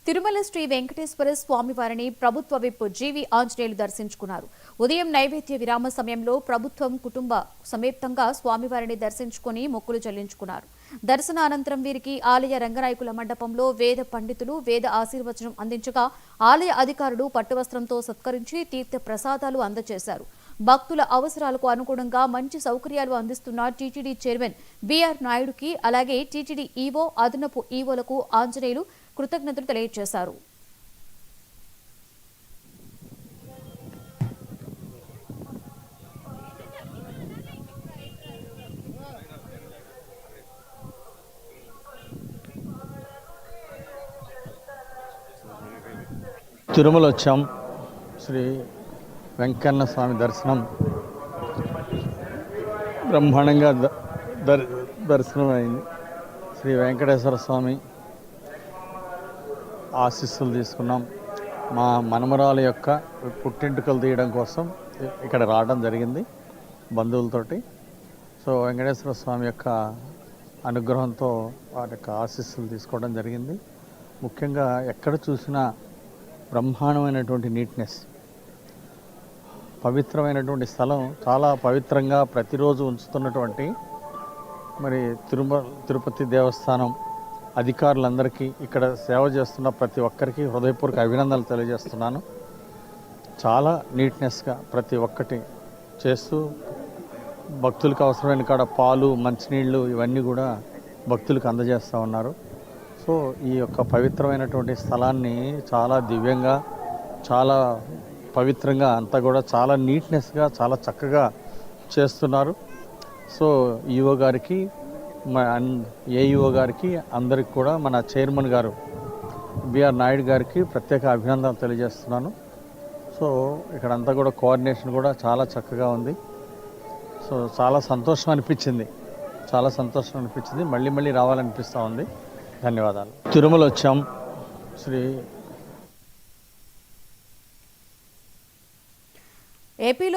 తిరుమల శ్రీ వెంకటేశ్వర స్వామివారిని ప్రభుత్వ విప్ జీవి ఆంజనేయులు దర్శించుకున్నారు. ఉదయం నైవేద్య విరామ సమయంలో ప్రభుత్వం కుటుంబ సమేతంగా స్వామివారిని దర్శించుకుని మొక్కులు చెల్లించుకున్నారు. దర్శనానంతరం వీరికి ఆలయ రంగనాయకుల మండపంలో వేద పండితులు వేద ఆశీర్వచనం అందించగా ఆలయ అధికారులు పట్టువస్త్రంతో సత్కరించి తీర్థ ప్రసాదాలు అందజేశారు. భక్తుల అవసరాలకు అనుగుణంగా మంచి సౌకర్యాలు అందిస్తున్న టీటీడీ చైర్మన్ బిఆర్ నాయుడుకి అలాగే టీటీడీ ఈవో అదనపు ఈవోలకు ఆంజనేయులు కృతజ్ఞతలు తెలియజేశారు. తిరుమల వచ్చాం. శ్రీ వెంకన్న స్వామి దర్శనం బ్రహ్మాండంగా దర్శనం అయింది. శ్రీ వెంకటేశ్వర స్వామి ఆశీస్సులు తీసుకున్నాం. మా మనమరాల యొక్క పుట్టింటికలు తీయడం కోసం ఇక్కడ రావడం జరిగింది బంధువులతోటి. సో వెంకటేశ్వర స్వామి యొక్క అనుగ్రహంతో వారి యొక్క ఆశీస్సులు తీసుకోవడం జరిగింది. ముఖ్యంగా ఎక్కడ చూసినా బ్రహ్మాండమైనటువంటి నీట్నెస్, పవిత్రమైనటువంటి స్థలం, చాలా పవిత్రంగా ప్రతిరోజు ఉంచుతున్నటువంటి మరి తిరుపతి దేవస్థానం అధికారులందరికీ, ఇక్కడ సేవ చేస్తున్న ప్రతి ఒక్కరికి హృదయపూర్వక అభినందనలు తెలియజేస్తున్నాను. చాలా నీట్నెస్గా ప్రతి ఒక్కటి చేస్తూ భక్తులకు అవసరమైన కాడ పాలు, మంచినీళ్ళు ఇవన్నీ కూడా భక్తులకు అందజేస్తూ ఉన్నారు. సో ఈ యొక్క పవిత్రమైనటువంటి స్థలాన్ని చాలా దివ్యంగా, చాలా పవిత్రంగా, అంతా కూడా చాలా నీట్నెస్గా, చాలా చక్కగా చేస్తున్నారు. సో ఈఓ గారికి, ఏఈఓ గారికి, అందరికి కూడా మన చైర్మన్ గారు బిఆర్ నాయుడు గారికి ప్రత్యేక అభినందనలు తెలియజేస్తున్నాను. సో ఇక్కడంతా కూడా కోఆర్డినేషన్ కూడా చాలా చక్కగా ఉంది. సో చాలా సంతోషం అనిపించింది, మళ్ళీ మళ్ళీ రావాలనిపిస్తూ ఉంది. ధన్యవాదాలు. తిరుమల వచ్చాం. శ్రీ ఏపీలో